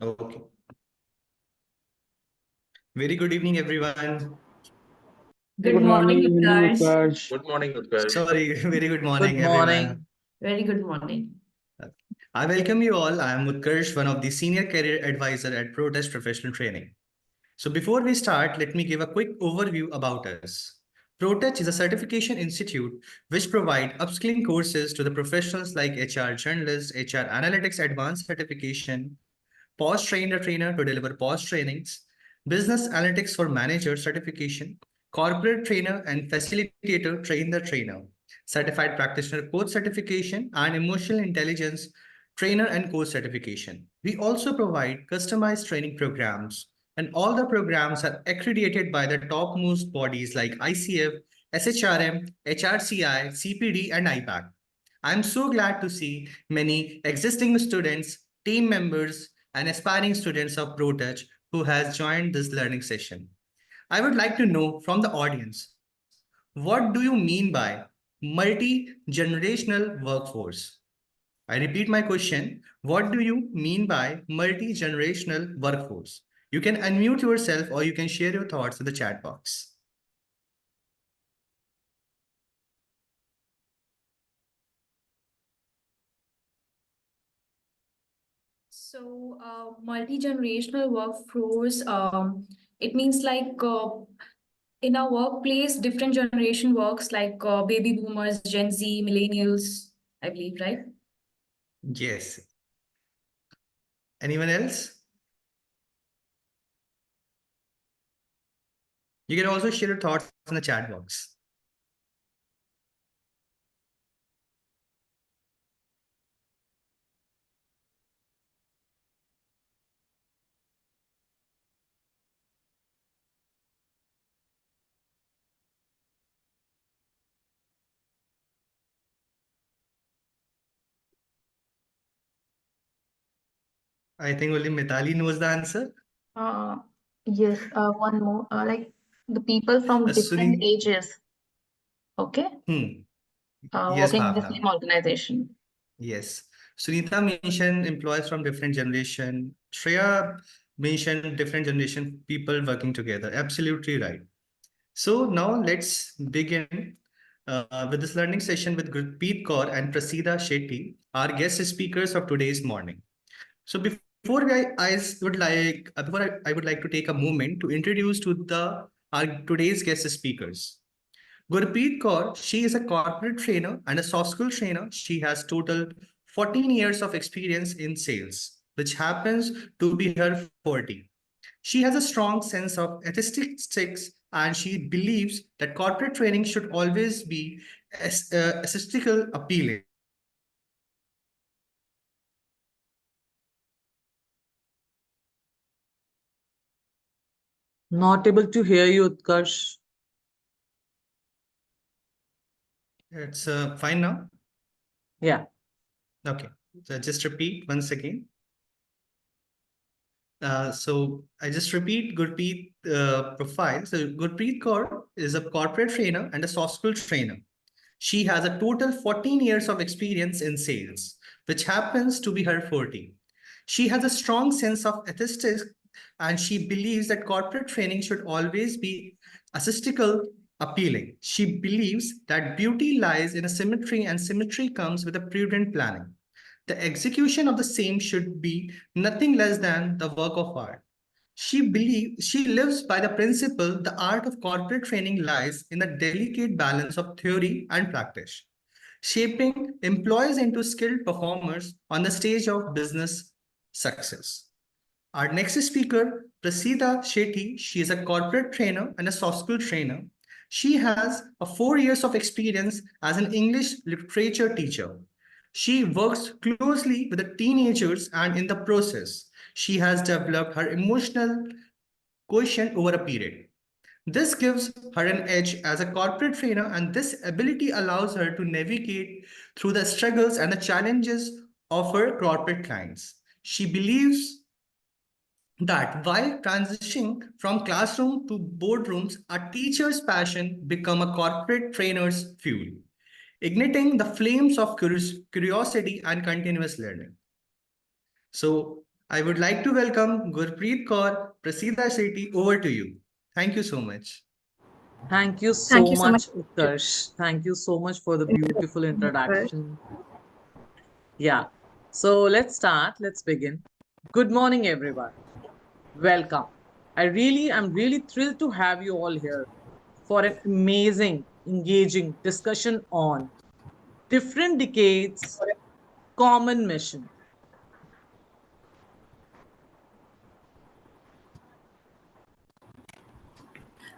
Okay. Very good evening, everyone. Good morning, Utkarsh. Good morning, Utkarsh. Sorry, very good Good morning, morning. everyone. Very good morning. I welcome you all. I am Utkarsh, one of the senior career advisor at Protouch Professional Training. So before we start, let me give a quick overview about us. Protouch is a certification institute which provide upskilling courses to the professionals like HR journalists, HR analytics advanced certification, POS trainer to deliver POS trainings, business analytics for manager certification, corporate trainer and facilitator train the trainer, certified practitioner coach certification, and emotional intelligence trainer and coach certification. We also provide customized training programs, and all the programs are accredited by the topmost bodies like ICF, SHRM, HRCI, CPD, and IPAC. I'm so glad to see many existing students, team members, and aspiring students of ProTouch who has joined this learning session. I would like to know from the audience, what do you mean by multi-generational workforce? I repeat my question, what do you mean by multi-generational workforce? You can unmute yourself or you can share your thoughts in the chat box. So, multi-generational workforce, it means like in our workplace, different generation works like baby boomers, Gen Z, millennials, I believe, right? Yes. Anyone else? You can also share your thoughts in the chat box. I think only Mitali knows the answer. Uh, yes, one more. Like the people from different Sunil. ages, okay, Yes, working in the Bhavna. same organization. Yes. Sunita mentioned employees from different generation. Shreya mentioned different generation people working together. Absolutely right. So now let's begin with this learning session with Gurpreet Kaur and Prasida Shetty, our guest speakers of today's morning. So I would like to take a moment to introduce to the our today's guest speakers. Gurpreet Kaur, she is a corporate trainer and a soft skill trainer. She has total 14 years of experience in sales, which happens to be her 40. She has a strong sense of statistics and she believes that corporate training should always be aesthetical appealing. Not able to hear you, Utkarsh. It's fine now. Yeah. Okay. So just repeat once again. So I just repeat Gurpreet profile. So Gurpreet Kaur is a corporate trainer and a soft skill trainer. She has a total 14 years of experience in sales, which happens to be her 40. She has a strong sense of ethics and she believes that corporate training should always be aesthetical appealing. She believes that beauty lies in a symmetry and symmetry comes with a prudent planning. The execution of the same should be nothing less than the work of art. She lives by the principle the art of corporate training lies in the delicate balance of theory and practice, shaping employees into skilled performers on the stage of business success. Our next speaker, Prasida Shetty, she is a corporate trainer and a soft skill trainer. She has 4 years of experience as an English literature teacher. She works closely with the teenagers and in the process, she has developed her emotional quotient over a period. This gives her an edge as a corporate trainer, and this ability allows her to navigate through the struggles and the challenges of her corporate clients. She believes that while transitioning from classroom to boardrooms, a teacher's passion become a corporate trainer's fuel, igniting the flames of curiosity and continuous learning. So I would like to welcome Gurpreet Kaur, Prasida Sethi. Over to you. Thank you so much. Thank you Thank so you so much. much, Utkarsh. Thank you so much for the beautiful introduction. Yeah. So let's start. Let's begin. Good morning, everyone. Welcome. I'm really thrilled to have you all here for an amazing, engaging discussion on different decades, common mission.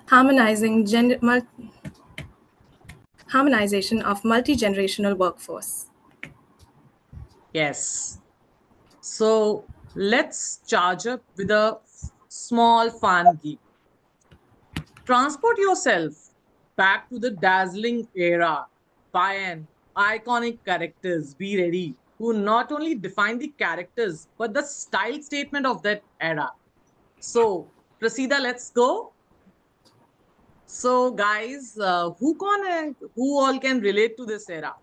Harmonizing harmonization of multi-generational workforce. Yes. So let's charge up with a small fun game. Transport yourself back to the dazzling era by an iconic characters. Be ready. Who not only define the characters but the style statement of that era. So, Prasida, let's go. So, guys, who all can relate to this era?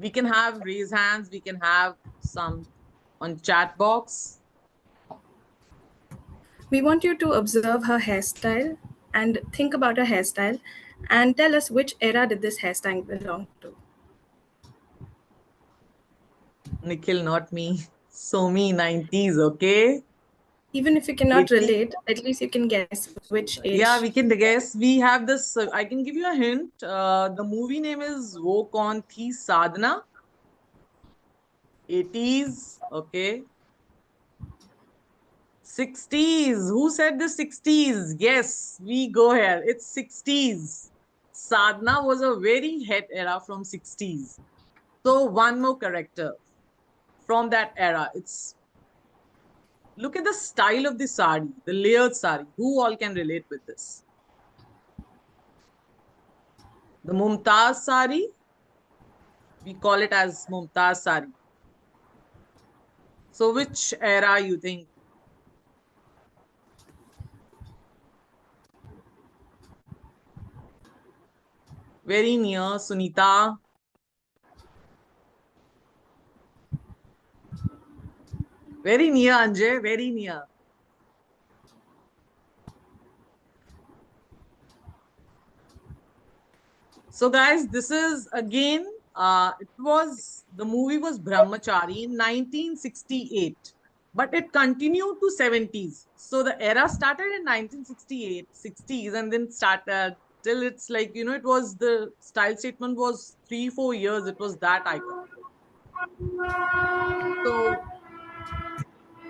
We can have raise hands. We can have some on chat box. We want you to observe her hairstyle and think about her hairstyle and tell us which era did this hairstyle belong to. Nikhil, not me. So me, 90s, okay? Even if you cannot 80s. relate, at least you can guess which Yeah, age. we can guess. We have this. I can give you a hint. The movie name is Wo Kaun Thi Sadhana. 80s. Okay. 60s. Who said the 60s? Yes, we go here. It's 60s. Sadhana was a very hit era from 60s. So one more character from that era. It's look at the style of the sari, the layered sari. Who all can relate with this? The Mumtaz sari. We call it as Mumtaz sari. So which era you think? Very near, Sunita. Very near, Anjay. Very near. So guys, this is again, the movie was Brahmachari in 1968, but it continued to 70s. So the era started in 1968, 60s, and then started till it's like, it was the style statement was 3, 4 years. It was that icon. So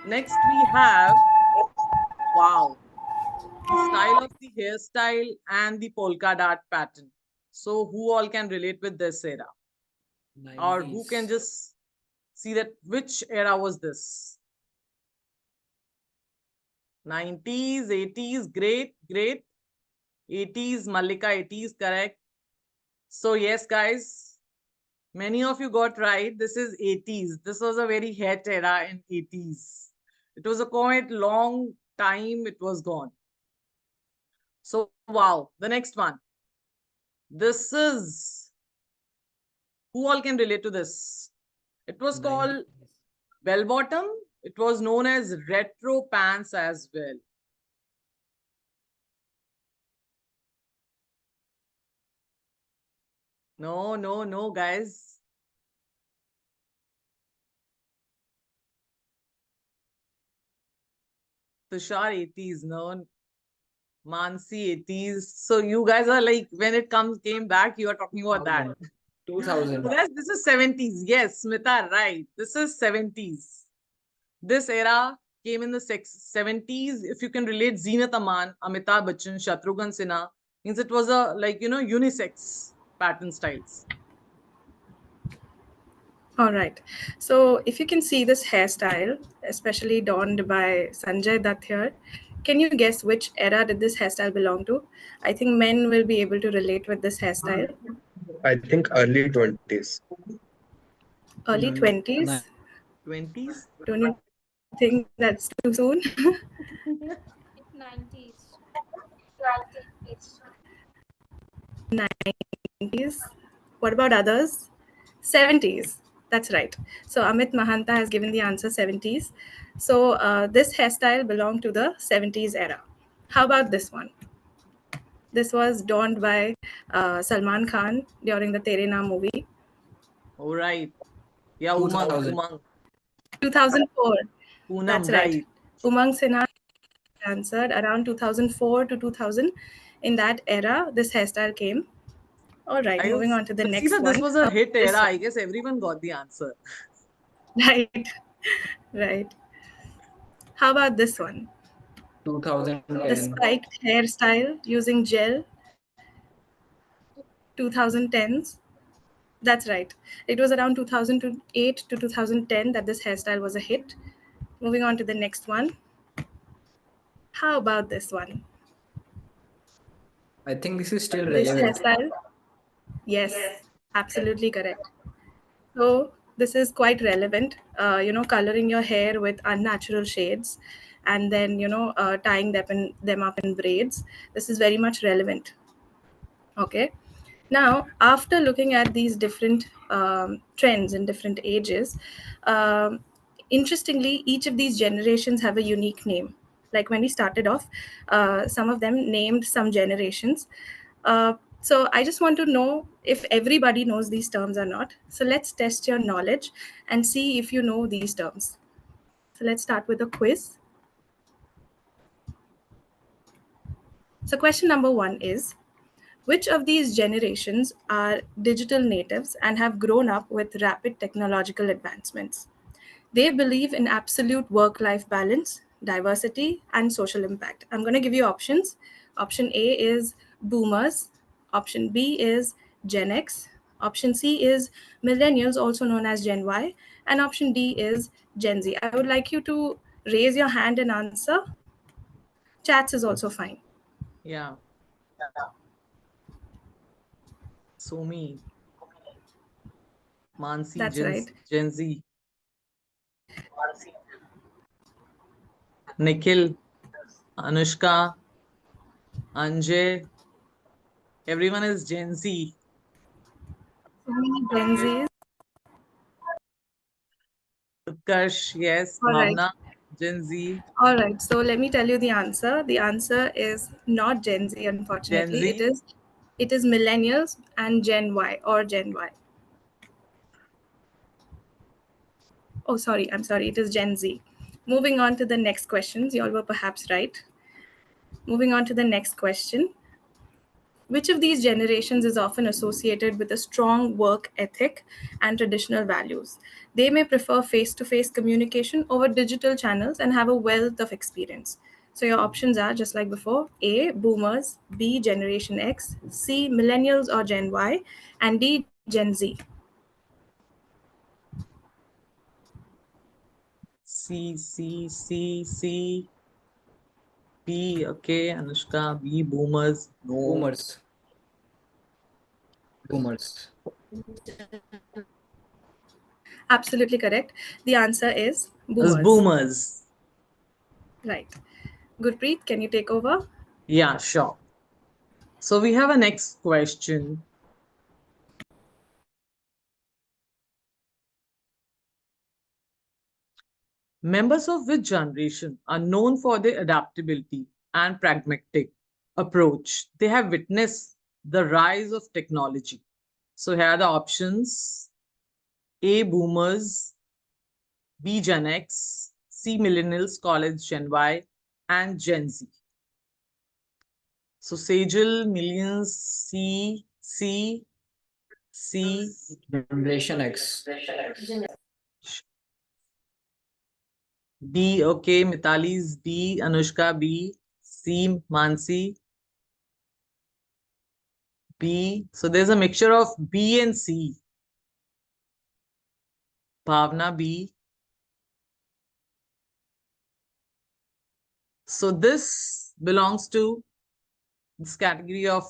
next we have, wow, the style of the hairstyle and the polka dot pattern. So who all can relate with this era? Or who can just see that which era was this? 90s, 80s, great, great. 80s, Mallika, 80s, correct. So yes, guys, many of you got right. This is 80s. This was a very hot era in 80s. It was a quite long time it was gone. So wow, the next one. This is, who all can relate to this? It was called bell bottom. It was known as retro pants as well. No, no, no, guys. Tushar 80s, no. Mansi 80s. So you guys are like, when it came back, you are talking about that. 2000. So guys, this is 70s. Yes, Smita, right. This is 70s. This era came in the 70s. If you can relate Zeenat Aman, Amitabh Bachchan, Shatrughan Sinha, means it was a unisex pattern styles. All right. So if you can see this hairstyle, especially donned by Sanjay Dutt here, can you guess which era did this hairstyle belong to? I think men will be able to relate with this hairstyle. I think early 20s. Early 20s. 20s? Don't you think that's too soon? 90s. 90s. What about others? 70s. That's right. So Amit Mahanta has given the answer 70s. So this hairstyle belonged to the 70s era. How about this one? This was donned by Salman Khan during the Tere Naam movie. All right. Yeah, Umang. 2000. Umang. 2004. Poonam, That's right. right. Umang Sinha answered around 2004 to 2000. In that era, this hairstyle came. All right, moving on to the I see next that one. this was a hit This era. one. I guess everyone got the answer. Right, right. How about this one? The 2010. spiked hairstyle using gel, 2010s. That's right. It was around 2008 to 2010 that this hairstyle was a hit. Moving on to the next one. How about this one? I think this is still This relevant. hairstyle? Yes, absolutely correct. So this is quite relevant. Coloring your hair with unnatural shades, and then tying them up in braids. This is very much relevant. Okay. Now, after looking at these different trends in different ages, interestingly, each of these generations have a unique name. Like when we started off, some of them named some generations. So I just want to know if everybody knows these terms or not. So let's test your knowledge and see if you know these terms. So let's start with a quiz. So question number 1 is, which of these generations are digital natives and have grown up with rapid technological advancements? They believe in absolute work life balance, diversity, and social impact. I'm going to give you options. Option A is boomers, option B is Gen X, option C is millennials, also known as Gen Y, and option D is Gen Z. I would like you to raise your hand and answer. Chats is also fine. Yeah. Somi, Mansi, That's right. Gen Z. Nikhil, Anushka, Anjay. Everyone is Gen Z. Gen Zs. Utkarsh, yes. All right. Bhavna, Gen Z. All right. So let me tell you the answer. The answer is not Gen Z, Gen unfortunately. Z. It is millennials and Gen Y or Gen Y. Oh, sorry. I'm sorry. It is Gen Z. Moving on to the next questions. You all were perhaps right. Moving on to the next question. Which of these generations is often associated with a strong work ethic and traditional values? They may prefer face to face communication over digital channels and have a wealth of experience. So, your options are just like before: A, boomers, B, Generation X, C, millennials or Gen Y, and D, Gen Z. C. B. Okay. Anushka, B. Boomers. No. Boomers. Boomers. Absolutely correct. The answer is It's boomers. boomers. Right. Gurpreet, can you take over? Yeah, sure. So we have a next question. Members of which generation are known for their adaptability and pragmatic approach? They have witnessed the rise of technology. So here are the options: A. Boomers, B. Gen X, C. Millennials, College Gen Y, and Gen Z. So Sejal, Millions, C. Generation X. B. Okay, Mitali's B, Anushka B, C. Mansi B. So there's a mixture of B and C. Bhavna B. So this belongs to this category of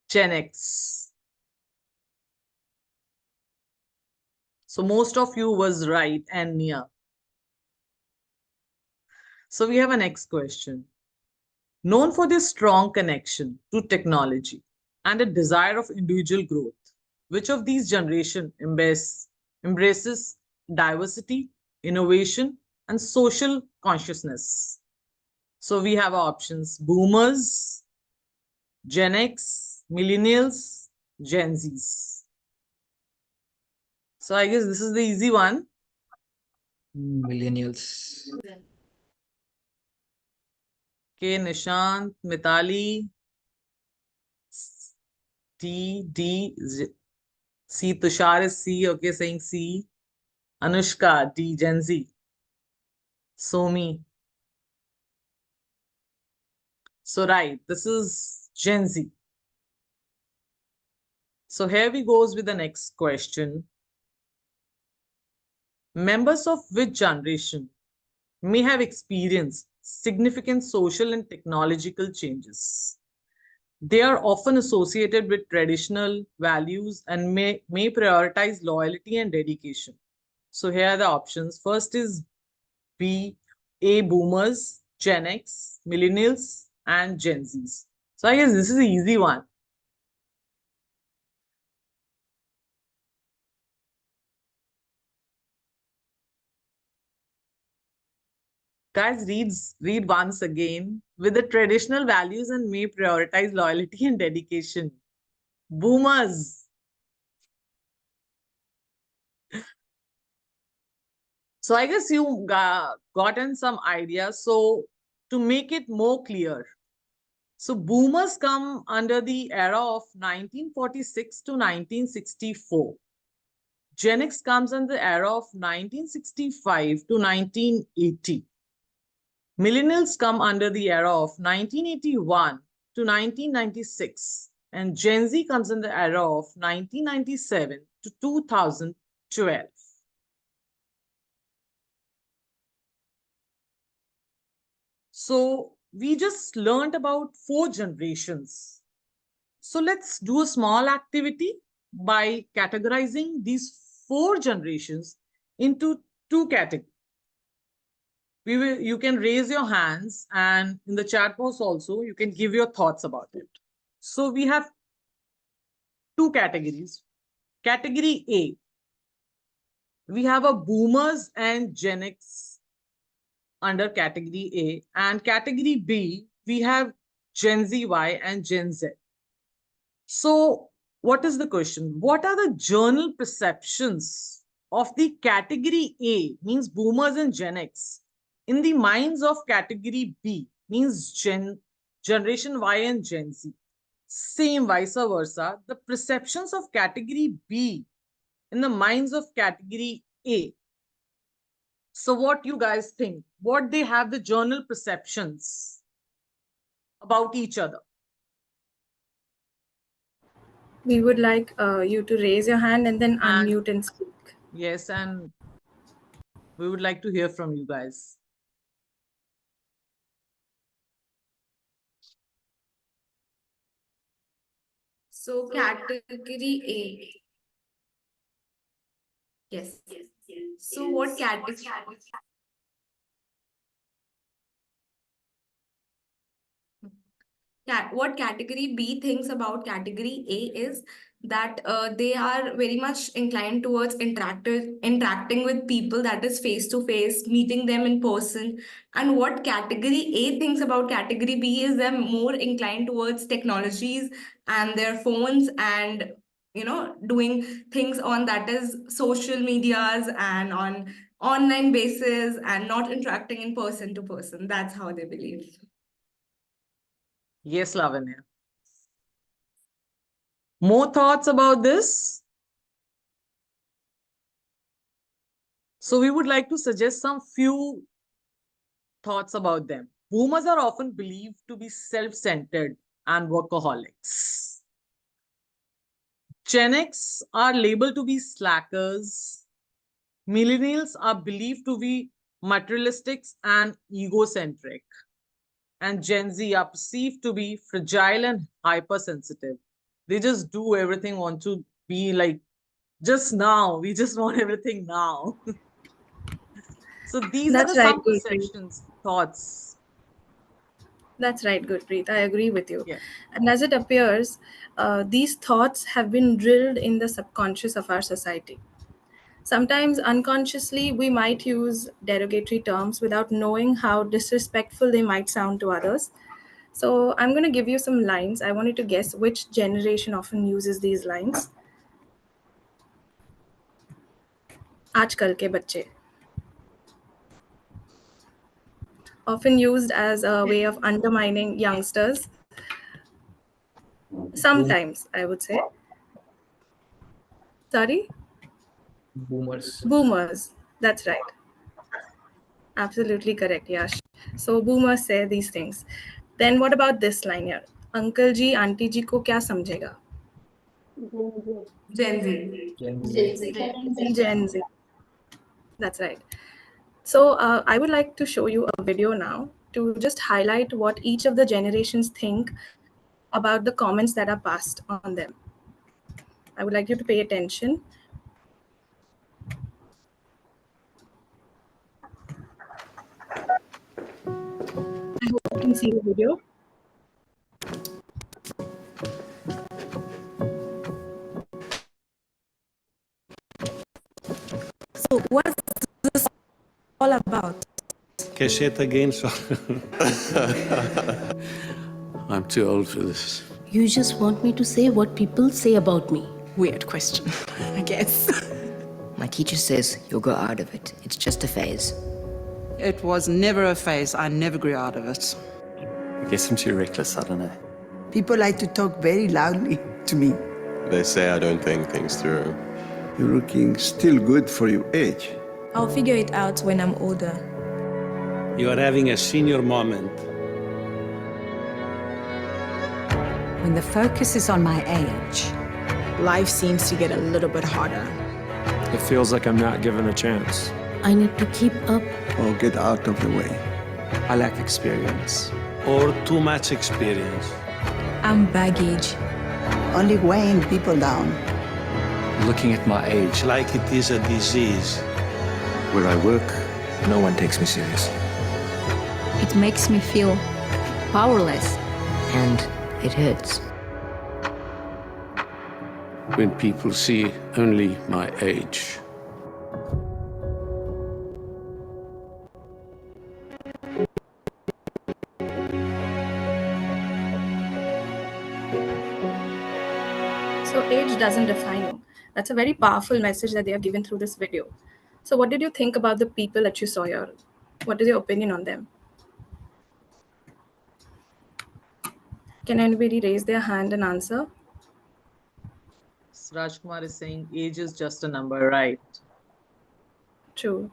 Gen X. So most of you was right and near. So we have a next question. Known for their strong connection to technology, and a desire of individual growth. Which of these generation embraces diversity, innovation, and social consciousness? So we have our options: boomers, Gen X, millennials, Gen Zs. So I guess this is the easy one. Millennials. Okay, Nishant, Mitali, C, Tushar is C, okay, saying C. Anushka, D, Gen Z. Somi. So right, this is Gen Z. So here we goes with the next question. Members of which generation may have experienced significant social and technological changes? They are often associated with traditional values and may prioritize loyalty and dedication. So here are the options. First is B, A, boomers, Gen X, millennials, and Gen Zs. So I guess this is an easy one. Guys, read once again. With the traditional values and may prioritize loyalty and dedication. Boomers. So I guess you gotten some ideas. So to make it more clear, so boomers come under the era of 1946 to 1964. Gen X comes under the era of 1965 to 1980. Millennials come under the era of 1981 to 1996. And Gen Z comes in the era of 1997 to 2012. So we just learned about 4 generations. So let's do a small activity by categorizing these 4 generations into 2 categories. You can raise your hands, and in the chat box also, you can give your thoughts about it. So we have 2 categories. Category A, we have a boomers and Gen X under category A, and category B, we have Gen Z Y and Gen Z. So what is the question? What are the journal perceptions of the category A, means boomers and Gen X, in the minds of category B, means Generation Y and Gen Z? Same vice versa, the perceptions of category B in the minds of category A. So what you guys think? What they have the journal perceptions about each other? We would like you to raise your hand and then And- unmute and speak. Yes, and we would like to hear from you guys. So category A. Yes. So what category? What category B thinks about category A is that they are very much inclined towards interacting with people, that is face to face, meeting them in person. And what category A thinks about category B is they're more inclined towards technologies and their phones, and doing things on, that is, social medias and on online basis, and not interacting in person to person. That's how they believe. Yes, Lavanya. More thoughts about this? So we would like to suggest some few thoughts about them. Boomers are often believed to be self-centered and workaholics. Gen X are labeled to be slackers. Millennials are believed to be materialistic and egocentric. And Gen Z are perceived to be fragile and hypersensitive. They just do everything, want to be like, just now. We just want everything now. So these That's are the right, some Gurpreet. perceptions, thoughts. That's right, Gurpreet. I agree with you. Yeah. And as it appears, these thoughts have been drilled in the subconscious of our society. Sometimes unconsciously, we might use derogatory terms without knowing how disrespectful they might sound to others. So I'm going to give you some lines. I want you to guess which generation often uses these lines. आजकल के बच्चे. Often used as a way of undermining youngsters. Sometimes, I would say. Sorry? Boomers. Boomers. That's right. Absolutely correct, Yash. So boomers say these things. Then what about this line here? Uncle ji, auntie ji ko kya samjhega? Gen Z. Gen Z. Gen Z. That's right. So I would like to show you a video now to just highlight what each of the generations think about the comments that are passed on them. I would like you to pay attention. I hope you can see the video. So what's this all about? Cassette again, so. I'm too old for this. You just want me to say what people say about me. Weird question, I guess. My teacher says you'll grow out of it. It's just a phase. It was never a phase. I never grew out of it. I guess I'm too reckless, I don't know. People like to talk very loudly to me. They say I don't think things through. You're looking still good for your age. I'll figure it out when I'm older. You are having a senior moment. When the focus is on my age, Life seems to get a little bit harder. It feels like I'm not given a chance. I need to keep up. Or get out of the way. I lack experience. Or too much experience. I'm baggage. Only weighing people down. Looking at my age, Like it is a disease. where I work, no one takes me serious. It makes me feel powerless. And it hurts. When people see only my age. So age doesn't define you. That's a very powerful message that they have given through this video. So what did you think about the people that you saw here? What is your opinion on them? Can anybody raise their hand and answer? Rajkumar is saying age is just a number, right? True.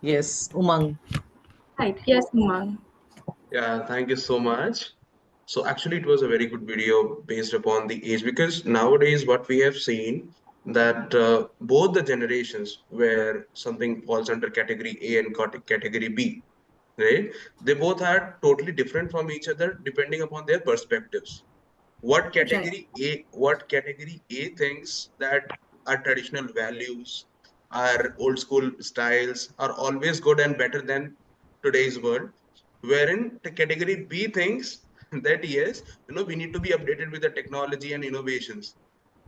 Yes, Umang. Right. Yes, Umang. Yeah, thank you so much. So actually it was a very good video based upon the age, because nowadays what we have seen that both the generations where something falls under category A and category B, right? They both are totally different from each other depending upon their perspectives. What category A thinks that our traditional values, our old school styles are always good and better than today's world, wherein the category B thinks that yes, we need to be updated with the technology and innovations.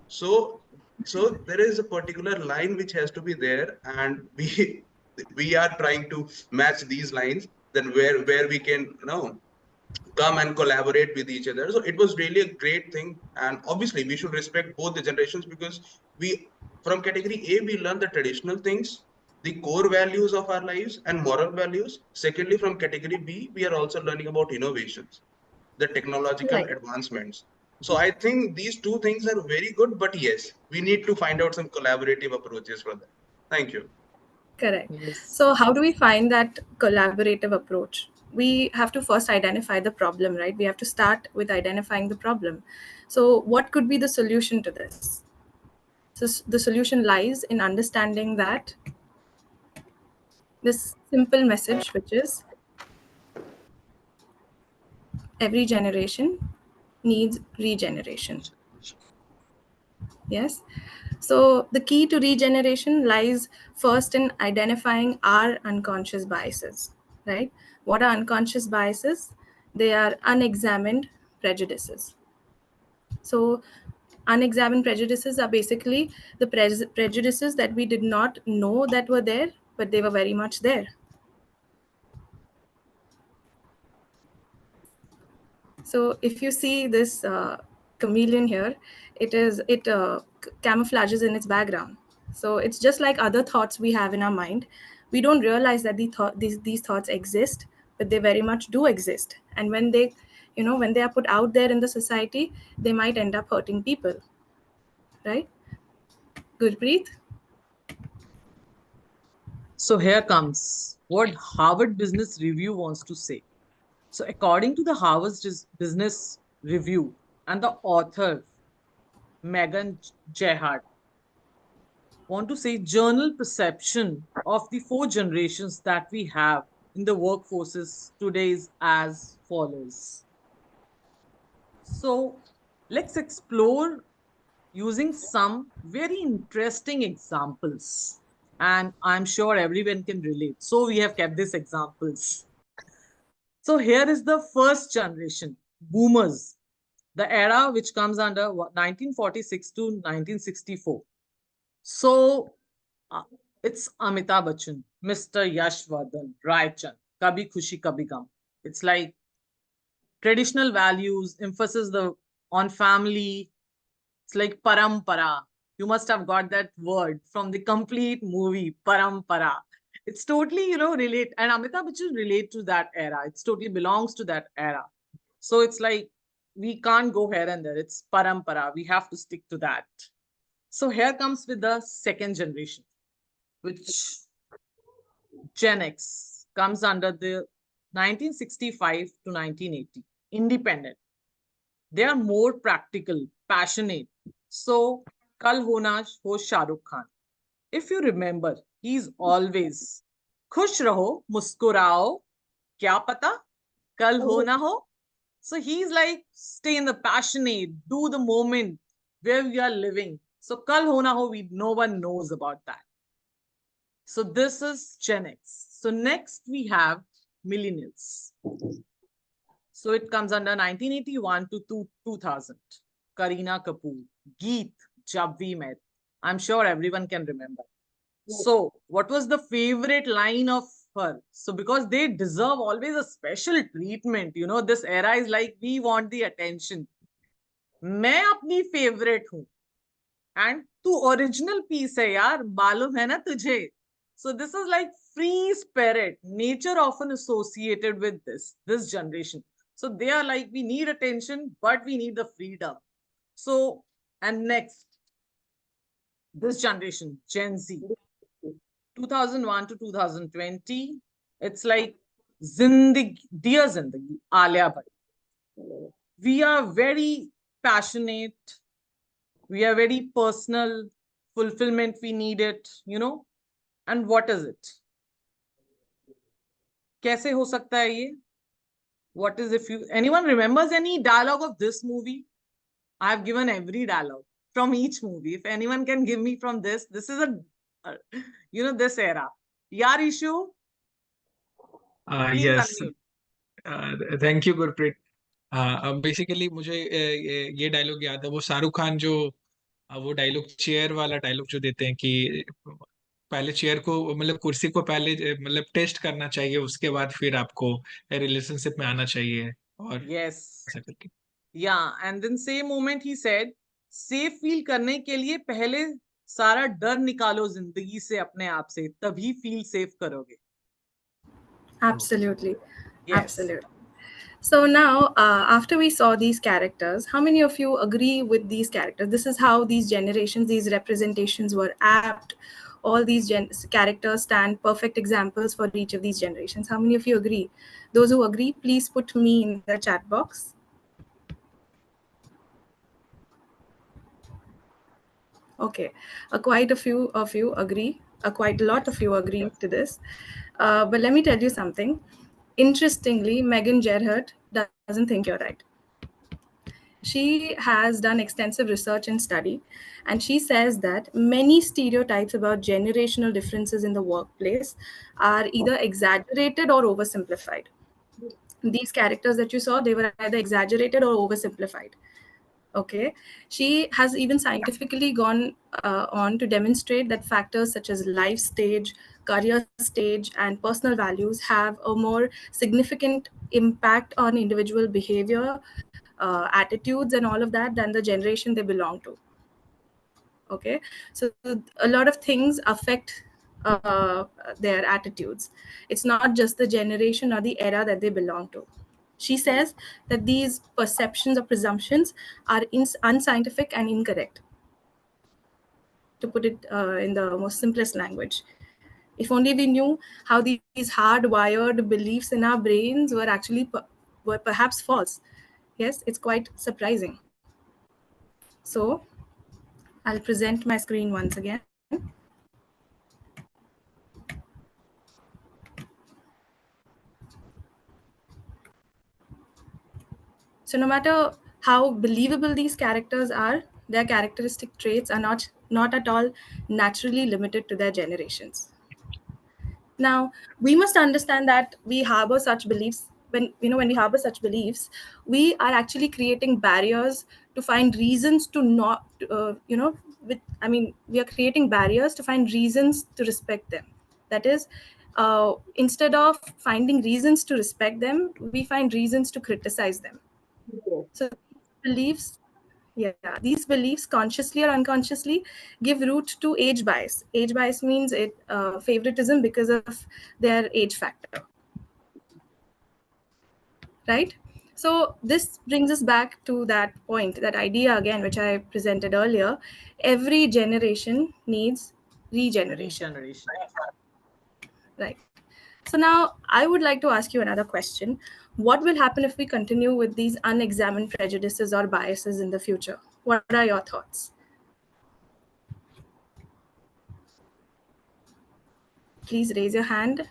So there is a particular line which has to be there, and we are trying to match these lines, then where we can come and collaborate with each other. So it was really a great thing, and obviously we should respect both the generations, because we from category A we learn the traditional things, the core values of our lives and moral values. Secondly, from category B we are also learning about innovations, the technological advancements. So I think these two things are very good, but yes, we need to find out some collaborative approaches for that. Thank you. Correct. So how do we find that collaborative approach? We have to first identify the problem, right? We have to start with identifying the problem. So what could be the solution to this? So the solution lies in understanding that this simple message, which is every generation needs regeneration. Yes. So the key to regeneration lies first in identifying our unconscious biases, right? What are unconscious biases? They are unexamined prejudices. So unexamined prejudices are basically the prejudices that we did not know that were there, but they were very much there. So if you see this chameleon here, it camouflages in its background. So it's just like other thoughts we have in our mind. We don't realize that these thoughts exist, but they very much do exist. And when they, when they are put out there in the society, they might end up hurting people, right? Gurpreet? So here comes what Harvard Business Review wants to say. So according to the Harvard Business Review and the author Megan Gerhardt, want to say journal perception of the 4 generations that we have in the workforces today is as follows. So let's explore using some very interesting examples, and I'm sure everyone can relate. So we have kept these examples. So here is the first generation, boomers, the era which comes under 1946 to 1964. So it's Amitabh Bachchan, Mr. Yashvardhan, Rai Chand, Kabhi Khushi Kabhi Gum. It's like traditional values, emphasis on family. It's like parampara. You must have got that word from the complete movie, parampara. It's totally, relate. And Amitabh Bachchan relate to that era. It's totally belongs to that era. So it's like, we can't go here and there. It's parampara. We have to stick to that. So here comes with the second generation, which Gen X comes under the 1965 to 1980, independent. They are more practical, passionate. So, Kal Ho Na Ho Shah Rukh Khan. If you remember, he's always Khush Raho, Muskurao, Kya Pata, Kal Ho Na Ho. So he's like, stay in the passionate, do the moment where we are living. So Kal Ho Na Ho, no one knows about that. So this is Gen X. So next we have Millennials. So it comes under 1981 to 2000. Kareena Kapoor, Geet, Jab We Met. I'm sure everyone can remember. So what was the favorite line of her? So because they deserve always a special treatment, this era is like, we want the attention. मैं अपनी favorite हूँ. And तू original piece है यार, मालूम है ना तुझे. So this is like free spirit, nature often associated with this generation. So they are like, we need attention, but we need the freedom. So, and next, this generation, Gen Z, 2001 to 2020, it's like Zindagi, Dear Zindagi, Alia Bhatt. We are very passionate. We are very personal, fulfillment, we need it, And what is it? कैसे हो सकता है ये? What is if anyone remembers any dialogue of this movie? I have given every dialogue from each movie. If anyone can give me from this is this era. Yaar issue? Yes. Thank you, Gurpreet. Basically मुझे ये dialogue याद है, वो शाहरुख खान जो वो dialogue chair वाला dialogue जो देते हैं कि पहले चेयर को मतलब कुर्सी को पहले मतलब टेस्ट करना चाहिए, उसके बाद फिर आपको रिलेशनशिप में आना चाहिए. और yes, yeah, and then same moment he said, safe feel करने के लिए पहले सारा डर निकालो जिंदगी से अपने आप से, तभी feel safe करोगे. Absolutely. Yes. Absolutely. So now, after we saw these characters, how many of you agree with these characters? This is how these generations, these representations were apt. All these characters stand perfect examples for each of these generations. How many of you agree? Those who agree, please put me in the chat box. Okay, quite a few of you agree. Quite a lot of you agree to this. But let me tell you something. Interestingly, Megan Gerhardt doesn't think you're right. She has done extensive research and study, and she says that many stereotypes about generational differences in the workplace are either exaggerated or oversimplified. These characters that you saw, they were either exaggerated or oversimplified. Okay, she has even scientifically gone on to demonstrate that factors such as life stage, career stage, and personal values have a more significant impact on individual behavior, attitudes, and all of that than the generation they belong to. Okay, so a lot of things affect their attitudes. It's not just the generation or the era that they belong to. She says that these perceptions or presumptions are unscientific and incorrect, to put it in the most simplest language. If only we knew how these hardwired beliefs in our brains were actually were perhaps false. Yes, it's quite surprising. So I'll present my screen once again. So no matter how believable these characters are, their characteristic traits are not at all naturally limited to their generations. Now, we must understand that we harbor such beliefs. When we harbor such beliefs, we are actually creating barriers to find reasons to not, we are creating barriers to find reasons to respect them. That is, instead of finding reasons to respect them, we find reasons to criticize them. So beliefs, yeah, these beliefs, consciously or unconsciously, give root to age bias. Age bias means favoritism because of their age factor, right? So this brings us back to that point, that idea again, which I presented earlier. Every generation needs regeneration. Right. So now I would like to ask you another question. What will happen if we continue with these unexamined prejudices or biases in the future? What are your thoughts? Please raise your hand.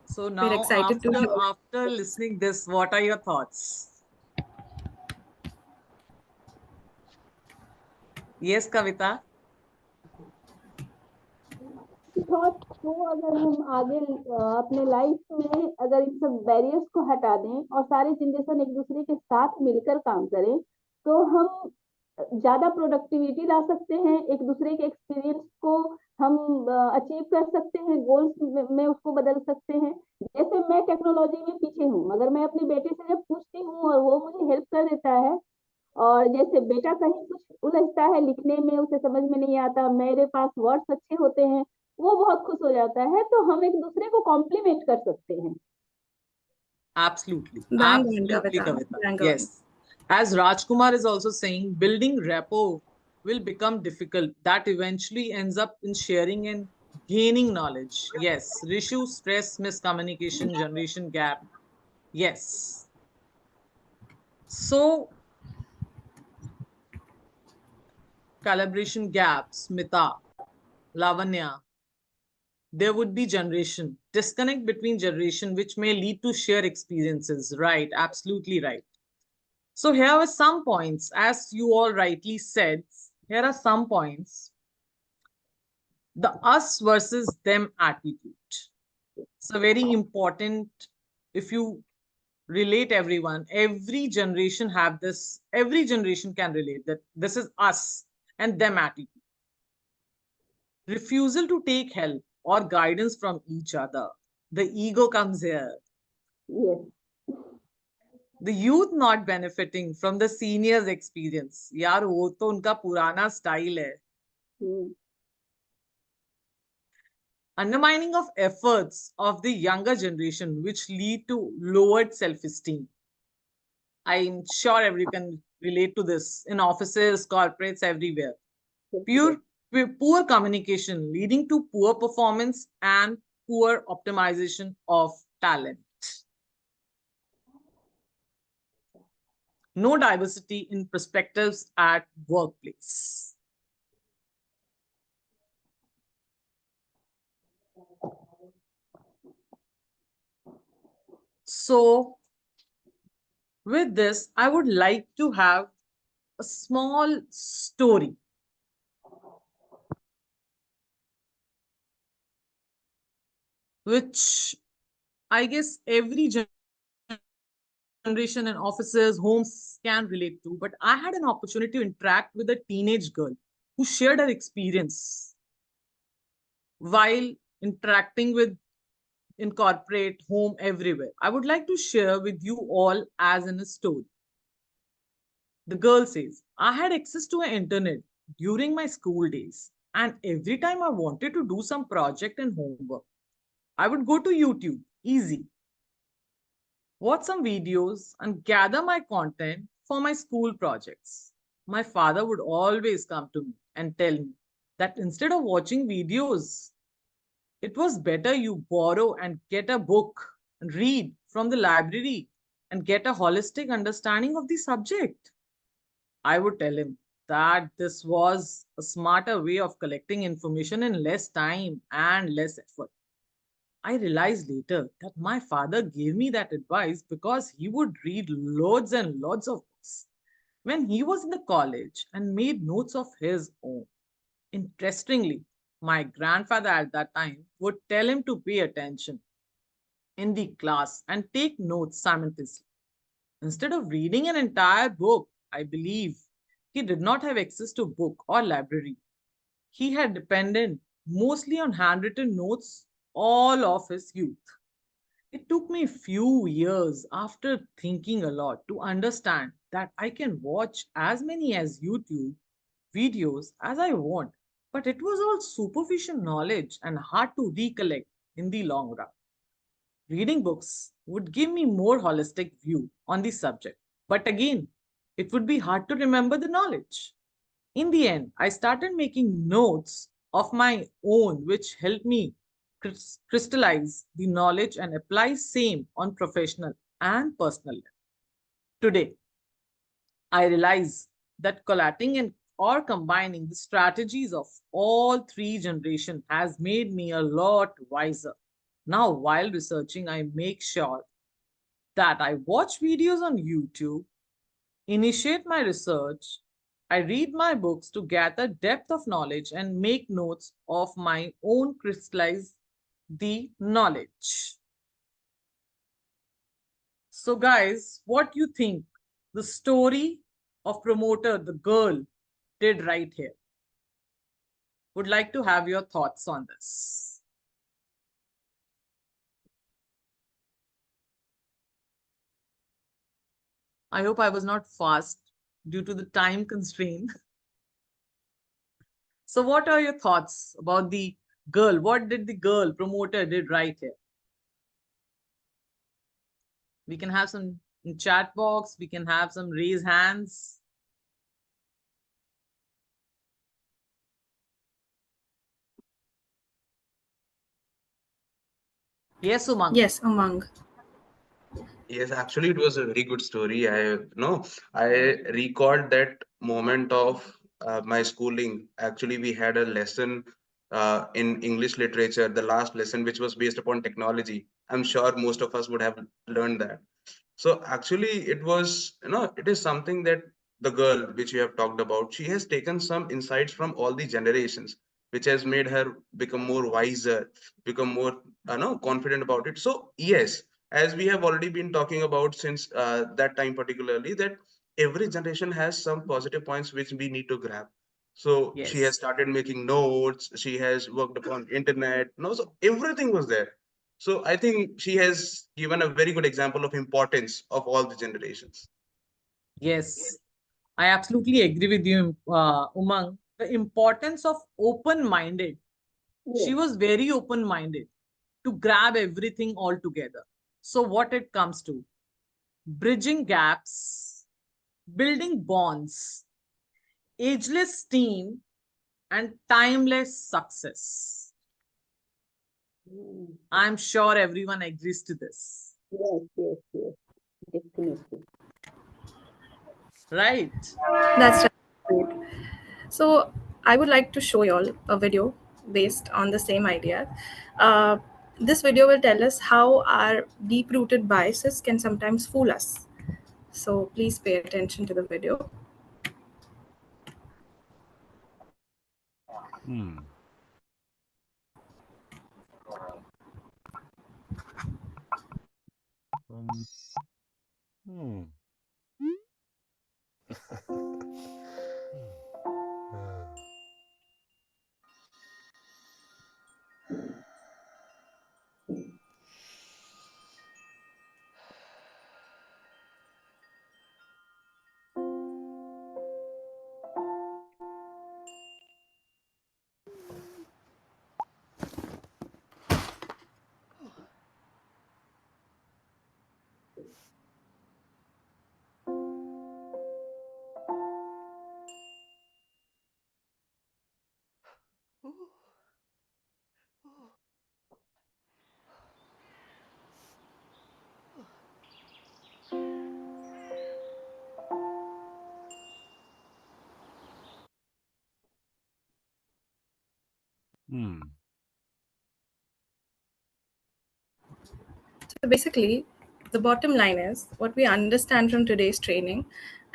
So We're now excited to hear. after listening this, what are your thoughts? Yes, Kavita. Thought को अगर हम आगे अपने life में अगर इन सब barriers को हटा दें और सारे जनरेशन एक दूसरे के साथ मिलकर काम करें तो हम ज्यादा प्रोडक्टिविटी ला सकते हैं, एक दूसरे के एक्सपीरियंस को हम अचीव कर सकते हैं, गोल्स में उसको बदल सकते हैं। जैसे मैं टेक्नोलॉजी में पीछे हूँ, मगर मैं अपने बेटे से जब पूछती हूँ और वो मुझे हेल्प कर देता है, और जैसे बेटा कहीं कुछ उलझता है लिखने में, उसे समझ में नहीं आता, मेरे पास वर्ड्स अच्छे होते हैं, वो बहुत खुश हो जाता है, तो हम एक दूसरे को कॉम्प्लीमेंट कर सकते हैं। Absolutely. Absolutely, Kavita. Yes. As Rajkumar is also saying, building rapport will become difficult. That eventually ends up in sharing and gaining knowledge. Yes. Rishu, stress, miscommunication, generation gap. Yes. So, calibration gaps, Smita, Lavanya, there would be generation disconnect between generation, which may lead to shared experiences. Right, absolutely right. So here are some points, as you all rightly said. Here are some points. The us versus them attitude. So very important. If you relate everyone, every generation have this. Every generation can relate that this is us and them attitude. Refusal to take help or guidance from each other. The ego comes here. Yes. The youth not benefiting from the seniors' experience. यार वो तो उनका पुराना style है. Undermining of efforts of the younger generation, which lead to lowered self-esteem. I'm sure everyone can relate to this in offices, corporates, everywhere. Poor communication leading to poor performance and poor optimization of talent. No diversity in perspectives at workplace. So With this, I would like to have a small story. Which I guess every generation and offices, homes can relate to. But I had an opportunity to interact with a teenage girl who shared her experience while interacting with in corporate, home, everywhere. I would like to share with you all as in a story. The girl says, I had access to an internet during my school days, and every time I wanted to do some project and homework, I would go to YouTube, easy, watch some videos, and gather my content for my school projects. My father would always come to me and tell me that instead of watching videos, it was better you borrow and get a book and read from the library and get a holistic understanding of the subject. I would tell him that this was a smarter way of collecting information in less time and less effort. I realized later that my father gave me that advice because he would read loads and loads of books when he was in the college and made notes of his own. Interestingly, my grandfather at that time would tell him to pay attention in the class and take notes simultaneously. Instead of reading an entire book, I believe he did not have access to book or library. He had depended mostly on handwritten notes all of his youth. It took me few years after thinking a lot to understand that I can watch as many as YouTube videos as I want, but it was all superficial knowledge and hard to recollect in the long run. Reading books would give me more holistic view on the subject, but again, it would be hard to remember the knowledge. In the end, I started making notes of my own, which helped me crystallize the knowledge and apply same on professional and personal level. Today, I realize that collating and or combining the strategies of all three generations has made me a lot wiser. Now, while researching, I make sure that I watch videos on YouTube, initiate my research, I read my books to gather depth of knowledge and make notes of my own crystallize the knowledge. So guys, what you think the story of promoter, the girl, did right here? Would like to have your thoughts on this. I hope I was not fast due to the time constraint. So what are your thoughts about the girl? What did the girl promoter did right here? We can have some in chat box. We can have some raise hands. Yes, Umang. Yes, Umang. Yes, actually, it was a very good story. I recalled that moment of my schooling. Actually, we had a lesson in English literature, the last lesson, which was based upon technology. I'm sure most of us would have learned that. So actually, it is something that the girl which you have talked about, she has taken some insights from all the generations, which has made her become more wiser, become more, confident about it. So yes, as we have already been talking about since that time particularly, that every generation has some positive points which we need to grab. So she has started making notes, she has worked upon internet, so everything was there. So I think she has given a very good example of importance of all the generations. Yes, I absolutely agree with you, Umang. The importance of open-minded. She was very open-minded to grab everything all together. So what it comes to? Bridging gaps, building bonds, ageless team, and timeless success. I'm sure everyone agrees to this. Yes, definitely. Right. That's right. So I would like to show you all a video based on the same idea. This video will tell us how our deep-rooted biases can sometimes fool us. So please pay attention to the video. So basically, the bottom line is what we understand from today's training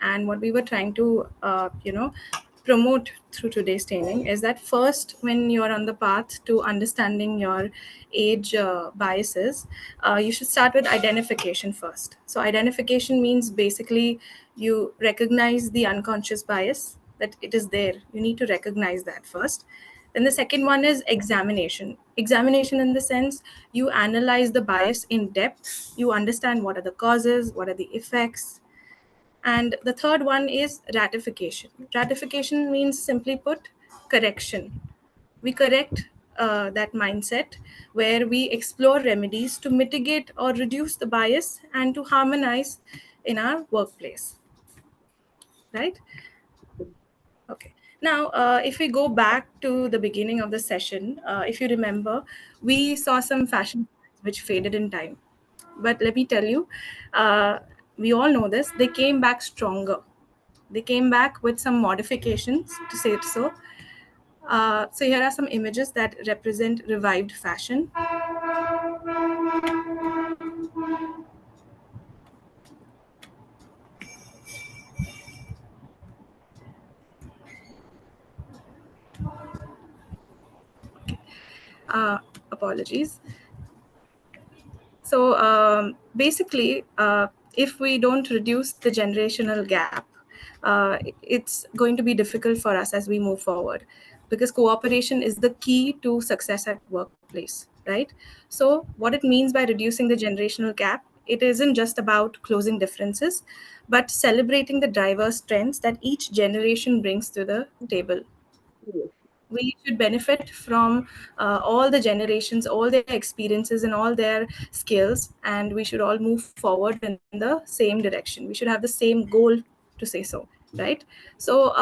and what we were trying to, promote through today's training is that first, when you're on the path to understanding your age biases, you should start with identification first. So identification means basically you recognize the unconscious bias, that it is there. You need to recognize that first. Then the second one is examination. Examination in the sense you analyze the bias in depth, you understand what are the causes, what are the effects. And the third one is ratification. Ratification means, simply put, correction. We correct that mindset where we explore remedies to mitigate or reduce the bias and to harmonize in our workplace. Right? Okay. Now, if we go back to the beginning of the session, if you remember, we saw some fashion which faded in time. But let me tell you, we all know this, they came back stronger. They came back with some modifications, to say it so. So here are some images that represent revived fashion. Apologies. So basically, if we don't reduce the generational gap, it's going to be difficult for us as we move forward, because cooperation is the key to success at workplace, right? So what it means by reducing the generational gap, it isn't just about closing differences, but celebrating the diverse strengths that each generation brings to the table. We should benefit from all the generations, all their experiences and all their skills, and we should all move forward in the same direction. We should have the same goal, to say so, right? So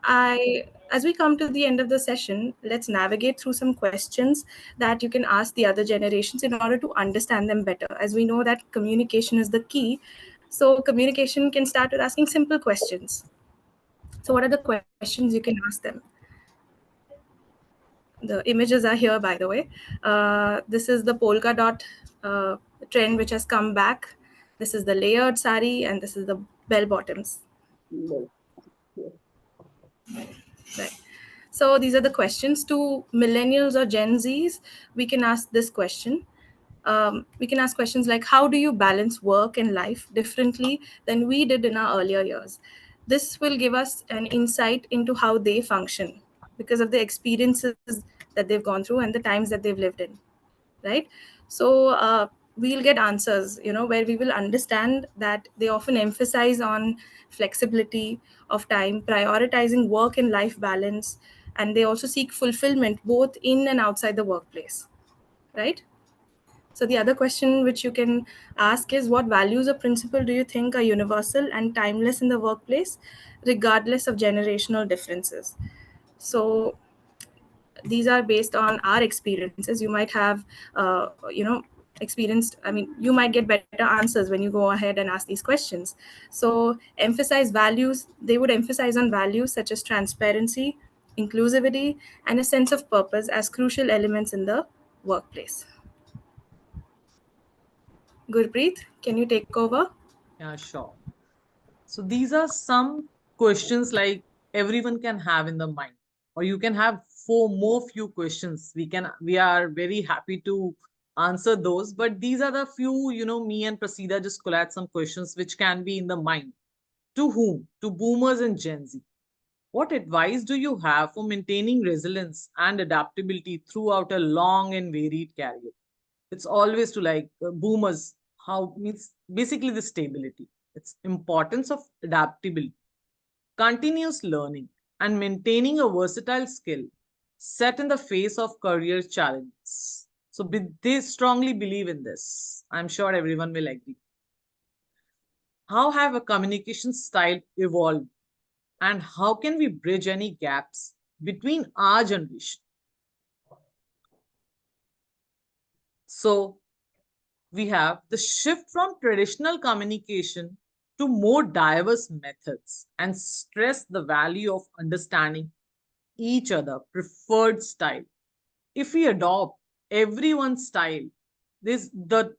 as we come to the end of the session, let's navigate through some questions that you can ask the other generations in order to understand them better. As we know that communication is the key, so communication can start with asking simple questions. So what are the questions you can ask them? The images are here, by the way. This is the polka dot trend which has come back. This is the layered sari, and this is the bell bottoms. Right. So these are the questions. To millennials or Gen Zs, we can ask this question. We can ask questions like, how do you balance work and life differently than we did in our earlier years? This will give us an insight into how they function because of the experiences that they've gone through and the times that they've lived in, right? So we'll get answers, where we will understand that they often emphasize on flexibility of time, prioritizing work and life balance, and they also seek fulfillment both in and outside the workplace, right? So the other question which you can ask is, what values or principle do you think are universal and timeless in the workplace, regardless of generational differences? So these are based on our experiences. You might have, experienced, you might get better answers when you go ahead and ask these questions. So emphasize values. They would emphasize on values such as transparency, inclusivity, and a sense of purpose as crucial elements in the workplace. Gurpreet, can you take over? Yeah, sure. So these are some questions like everyone can have in the mind, or you can have few questions. We are very happy to answer those, but these are the few, me and Prasida just collate some questions which can be in the mind. To whom? To boomers and Gen Z. What advice do you have for maintaining resilience and adaptability throughout a long and varied career? It's always to like boomers, how means basically the stability. It's importance of adaptability, continuous learning, and maintaining a versatile skill set in the face of career challenges. So they strongly believe in this. I'm sure everyone will agree. How have a communication style evolved, and how can we bridge any gaps between our generation? So we have the shift from traditional communication to more diverse methods and stress the value of understanding each other preferred style. If we adopt everyone's style, the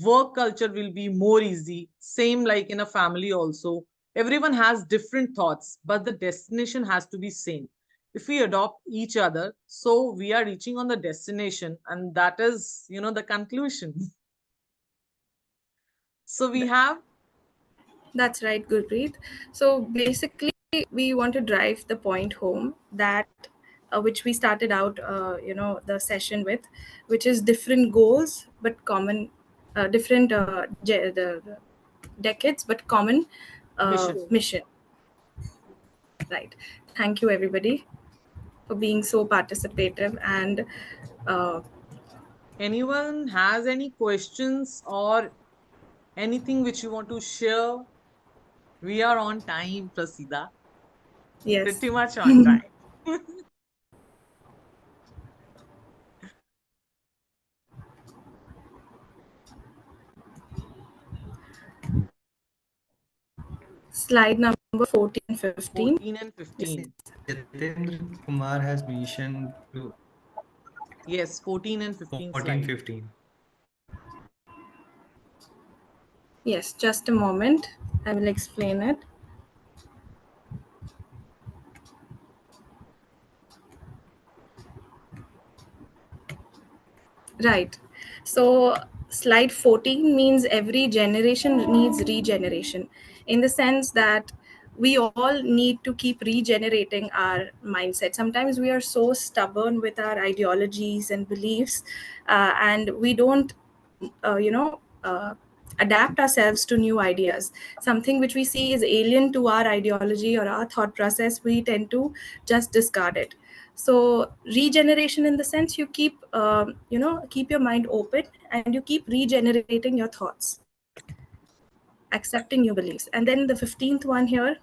work culture will be more easy. Same like in a family also. Everyone has different thoughts, but the destination has to be same. If we adopt each other, so we are reaching on the destination, and that is, the conclusion. So we have. That's right, Gurpreet. So basically, we want to drive the point home that which we started out, the session with, which is different goals but common, different the decades but common mission. Right. Thank you, everybody, for being so participative and. Anyone has any questions or anything which you want to share? We are on time, Prasida. Yes. Pretty much on time. Slide number 14 and 15. 14 and 15. Jitendra Kumar has mentioned to. Yes, 14 and 15 14, slide. 15. Yes, just a moment. I will explain it. Right. So slide 14 means every generation needs regeneration, in the sense that we all need to keep regenerating our mindset. Sometimes we are so stubborn with our ideologies and beliefs, and we don't, adapt ourselves to new ideas. Something which we see is alien to our ideology or our thought process, we tend to just discard it. So regeneration, in the sense, you keep keep your mind open and you keep regenerating your thoughts, accepting new beliefs. And then the 15th one here,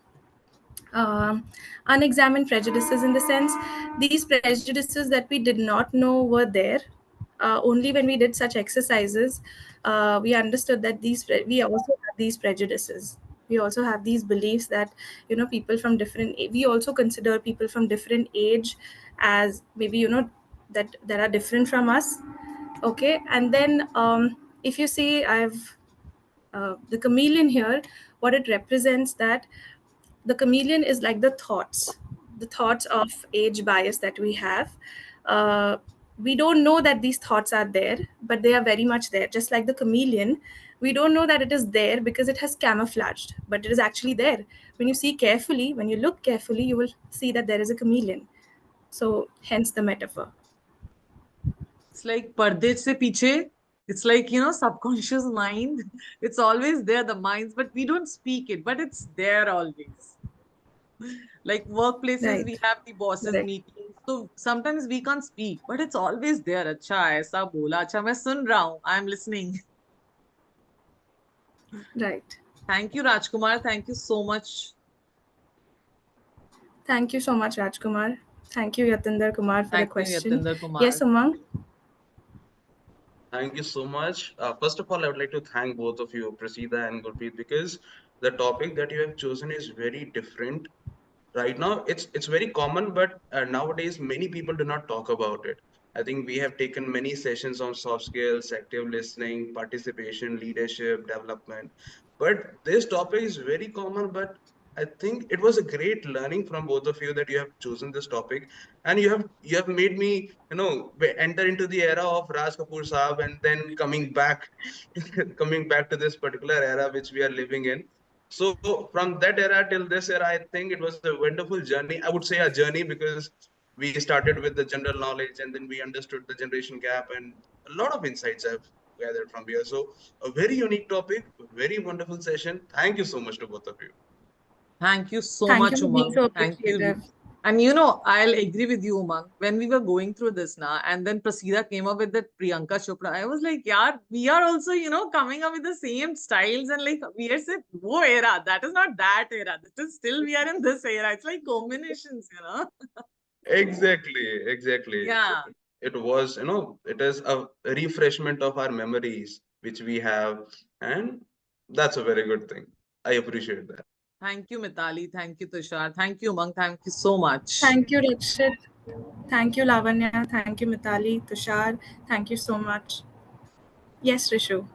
unexamined prejudices, in the sense, these prejudices that we did not know were there, only when we did such exercises, we understood that we also have these prejudices. We also have these beliefs that people from different, we also consider people from different age as maybe that are different from us. Okay. And then if you see, I've the chameleon here, what it represents, that the chameleon is like the thoughts of age bias that we have. We don't know that these thoughts are there, but they are very much there. Just like the chameleon, we don't know that it is there because it has camouflaged, but it is actually there. When you see carefully, when you look carefully, you will see that there is a chameleon. So hence the metaphor. It's like parde se piche. It's like, subconscious mind. It's always there, the minds, but we don't speak it, but it's there always. Like workplaces, Right. we have the bosses Correct. meetings. So sometimes we can't speak, but it's always there. Acha, aisa bola. Acha, main sun raha hu. I'm listening. Right. Thank you, Rajkumar. Thank you so much. Thank you so much, Rajkumar. Thank you, Yatinder Kumar, for the Thank you, question. Yatinder Kumar. Yes, Umang? Thank you so much. First of all, I would like to thank both of you, Prasida and Gurpreet, because the topic that you have chosen is very different. Right now, it's very common, but nowadays many people do not talk about it. I think we have taken many sessions on soft skills, active listening, participation, leadership, development. But this topic is very common, but I think it was a great learning from both of you that you have chosen this topic, and you have made me, enter into the era of Raj Kapoor Saab, and then coming back, coming back to this particular era which we are living in. So from that era till this era, I think it was a wonderful journey. I would say a journey because we started with the general knowledge, and then we understood the generation gap, and a lot of insights I've gathered from here. So a very unique topic, very wonderful session. Thank you so much to both of you. Thank you so Thank much, you for being Umang. so Thank you. appreciative. And I'll agree with you, Umang. When we were going through this now, and then Prasida came up with that Priyanka Chopra, I was like, yeah, we are also, coming up with the same styles, and like we are saying, wo era, that is not that era. That is still we are in this era. It's like combinations, Exactly. Yeah. It was, it is a refreshment of our memories which we have, and that's a very good thing. I appreciate that. Thank you, Mitali. Thank you, Tushar. Thank you, Umang. Thank you so much. Thank you, Rakshit. Thank you, Lavanya. Thank you, Mitali, Tushar. Thank you so much. Yes, Rishu.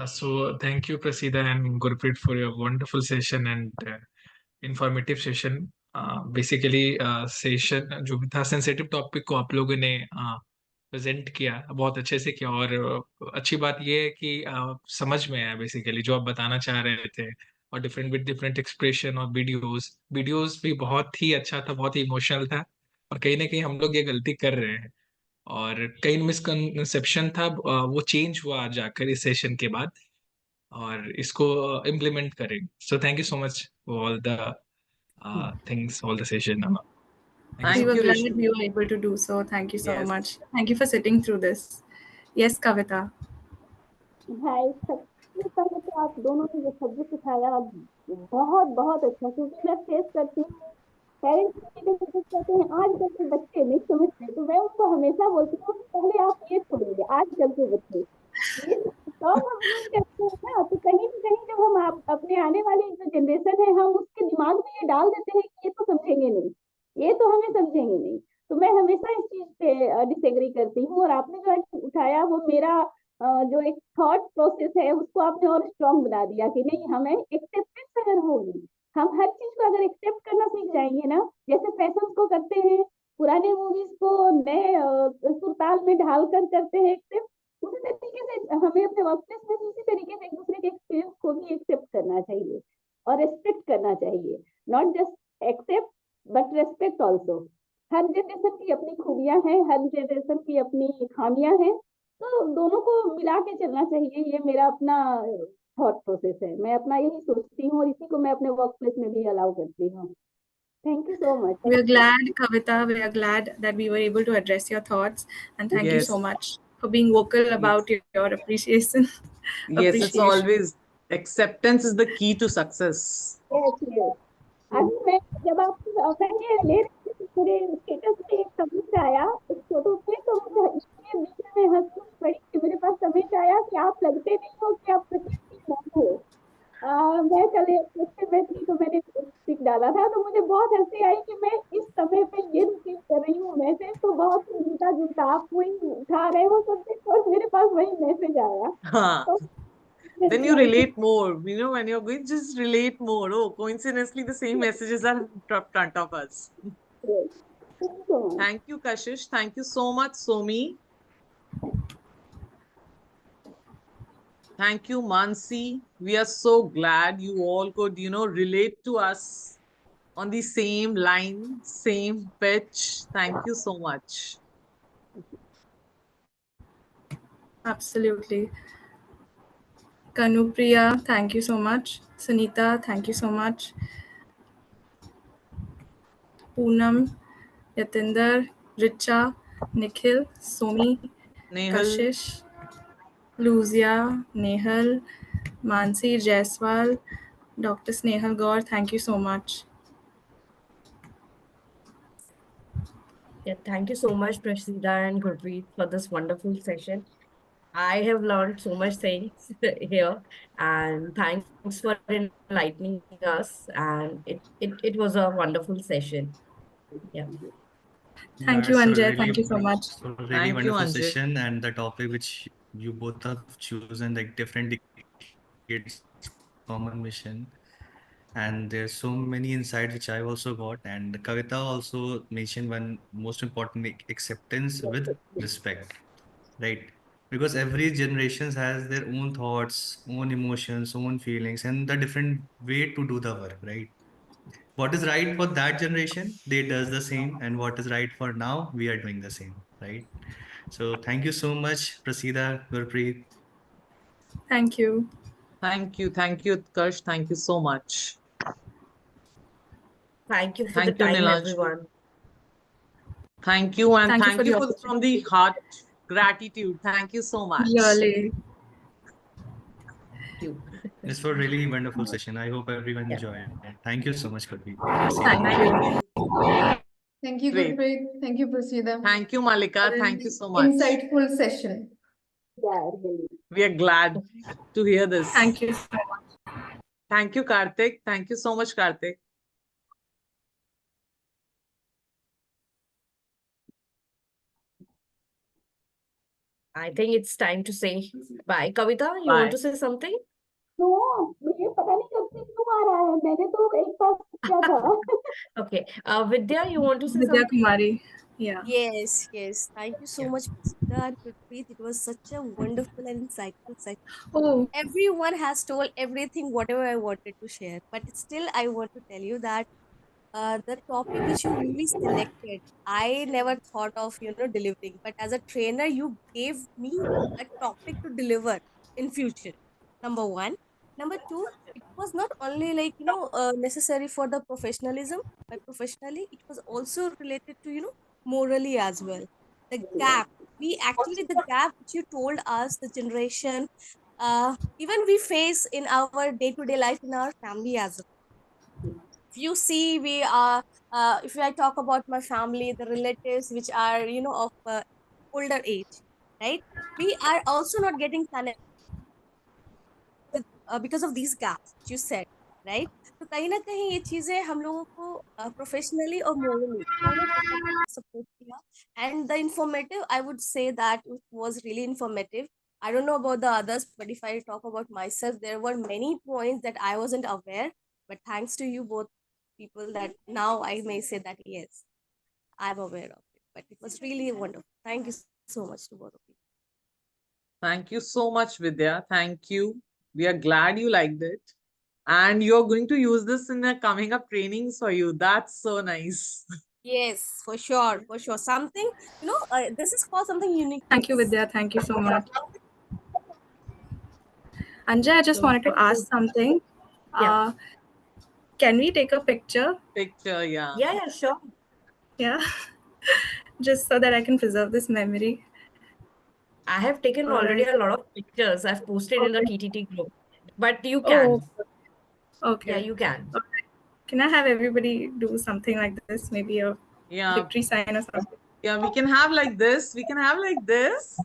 So thank you, Prasida and Gurpreet, for your wonderful session and informative session. Basically, session जो भी था sensitive topic को आप लोगों ने present किया, बहुत अच्छे से किया, और अच्छी बात ये है कि समझ में आया बेसिकली जो आप बताना चाह रहे थे, और डिफरेंट विद डिफरेंट एक्सप्रेशन और वीडियोस भी बहुत ही अच्छा था, बहुत ही इमोशनल था, और कहीं ना कहीं हम लोग ये गलती कर रहे हैं, और कई मिसकंसेप्शन था, वो चेंज हुआ आज जाकर इस सेशन के बाद, और इसको इम्प्लीमेंट करेंगे. So thank you so much for all the things, all the session. We were glad we were able to do so. Thank you so much. Thank you for sitting through this. Yes, Kavita. हाय, सबसे पहले तो आप दोनों ने जो subject उठाया बहुत बहुत अच्छा, क्योंकि मैं फेस करती हूँ पेरेंट्स मीटिंग कहते हैं आजकल के बच्चे नहीं समझते, तो मैं उनको हमेशा बोलती हूँ पहले आप ये छोड़िए आजकल के बच्चे, ये तो हम नहीं करते हैं ना, तो कहीं ना कहीं जब हम अपने आने वाली जो जनरेशन है हम उसके दिमाग में ये डाल देते हैं कि ये तो समझेंगे नहीं, ये तो हमें समझेंगे नहीं, तो मैं हमेशा इस चीज पे डिसएग्री करती हूँ. और आपने जो उठाया वो मेरा जो एक थॉट प्रोसेस है उसको आपने और स्ट्रॉन्ग बना दिया कि नहीं, हमें एक्सेप्टेंस अगर होगी, हम हर चीज को अगर एक्सेप्ट करना सीख जाएंगे ना, जैसे फैशन को करते हैं, पुराने मूवीज को नए सुरताल में ढाल कर करते हैं एक्सेप्ट, उसी तरीके से हमें अपने वर्क प्लेस में उसी तरीके से एक दूसरे के एक्सपीरियंस को भी एक्सेप्ट करना चाहिए और रेस्पेक्ट करना चाहिए. Not just accept but respect also. हर जनरेशन की अपनी खूबियां हैं, हर जनरेशन की अपनी खामियां हैं, तो दोनों को मिला के चलना चाहिए. ये मेरा अपना थॉट प्रोसेस है, मैं अपना यही सोचती हूँ और इसी को मैं अपने वर्क प्लेस में भी अलाउ करती हूँ. Thank you so much. We are glad, Kavita. We are glad that we were able to address your thoughts, and thank you so much for being vocal about your appreciation. Yes, it's always acceptance is the key to success. Yes. अभी मैं जब मैंने ले मेरे status पे एक comment आया एक फोटो पे, तो मुझे इसलिए बीच में हंसी पड़ी कि मेरे पास कमेंट आया कि आप लगते नहीं हो कि आप प्रकृति हो. मैं चले में थी तो मैंने पिक डाला था, तो मुझे बहुत हंसी आई कि मैं इस समय पे ये रिसीव कर रही हूँ मैसेज, तो बहुत मिलता जुलता आप वही उठा रहे हो सब्जेक्ट और मेरे पास वही मैसेज आया. हाँ. Then you relate more, when you're going, just relate more. Oh, coincidentally, the same messages are in front of us. Yes. Thank you, Kashish. Thank you so much, Somi. Thank you, Mansi. We are so glad you all could, relate to us on the same line, same pitch. Thank you so much. Absolutely. Kanupriya, thank you so much. Sunita, thank you so much. Poonam, Yatinder, Richa, Nikhil, Somi, Nehal. Kashish, Luzia, Nehal, Mansi, Jaiswal, Dr. Snehal Gaur, thank you so much. Yeah, thank you so much, Prasida and Gurpreet, for this wonderful session. I have learned so much things here, and thanks for enlightening us. And it was a wonderful session. Yeah. Thank you, Anjay. Thank you so much. Really wonderful session, and the topic which you both have chosen, like different decades it's common mission. And there's so many insights which I also got. And Kavita also mentioned one most important acceptance with respect, right? Because every generation has their own thoughts, own emotions, own feelings, and the different way to do the work, right? What is right for that generation, they does the same, and what is right for now, we are doing the same, right? So thank you so much, Prasida, Gurpreet. Thank you. Thank you, Utkarsh. Thank you so much. Thank you for Thank the you, time, Nilansh. everyone. Thank you, and Thank you for the from the heart gratitude. Thank you so much. Really. Thank you. This was really wonderful session. I hope everyone enjoyed it. Thank you so much, Gurpreet. Thank you. Thank you, Great. Gurpreet. Thank you, Prasida. Thank you, Malika. For an Thank you so much. Insightful session. Yeah, really. We are glad to hear this. Thank you so much. Thank you, Karthik. Thank you so much, Karthik. I think it's time to say bye. Kavita, you Bye. want to say something? No, मुझे पता नहीं कब से क्यों आ रहा है मैंने तो एक बार किया था Okay. Vidya, you want to say Vidya something? Kumari. Yeah. Yes, yes. Thank you so much, Prasida and Gurpreet. It was such a wonderful and insightful session. Oh, Everyone has told everything, whatever I wanted to share. But still, I want to tell you that the topic which you really selected, I never thought of, delivering. But as a trainer, you gave me a topic to deliver in future. Number one. Number two, it was not only like, necessary for the professionalism, but professionally, it was also related to, morally as well. The gap. The gap which you told us, the generation, even we face in our day-to-day life in our family as well. If you see, we are, if I talk about my family, the relatives which are, of older age, right? We are also not getting connected because of these gaps you said, right? तो कहीं ना कहीं ये चीजें हम लोगों को professionally और मोरली दोनों तरह से सपोर्ट किया and the informative I would say that it was really informative. I don't know about the others, but if I talk about myself, there were many points that I wasn't aware. But thanks to you both people, that now I may say that yes, I'm aware of it. But it was really wonderful. Thank you so much to both of you. Thank you so much, Vidya. Thank you. We are glad you liked it. And you're going to use this in the coming up trainings for you. That's so nice. Yes, for sure, for sure. Something, this is called something unique. Thank you, Vidya. Thank you so much. Anja, I just wanted to ask something. Yeah. Can we take a picture? Picture, yeah. Yeah, sure. Yeah. Just so that I can preserve this memory. I have taken already a lot of pictures. I've posted in the TTT group. But you can. Okay. Yeah, you can. Okay. Can I have everybody do something like this? Maybe a victory sign or something? Yeah, we can have like this. We can have like this.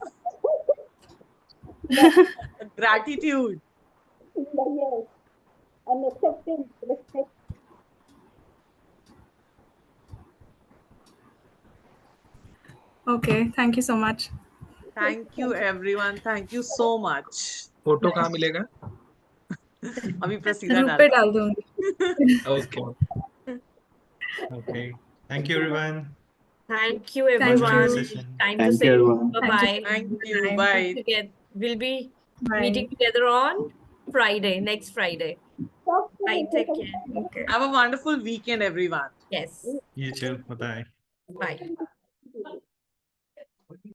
Gratitude. Yes. And acceptance, respect. Okay. Thank you so much. Thank you, everyone. Thank you so much. Photo कहाँ मिलेगा? अभी Praseeda group पे डाल दूंगी. Okay. Okay. Thank you, everyone. Thank you, everyone. Time to say bye-bye. Thank you. Bye. We'll be Bye. meeting together on Friday, next Friday. Bye. Take care. Okay. Have a wonderful weekend, everyone. Yes. You too. Bye-bye. Bye.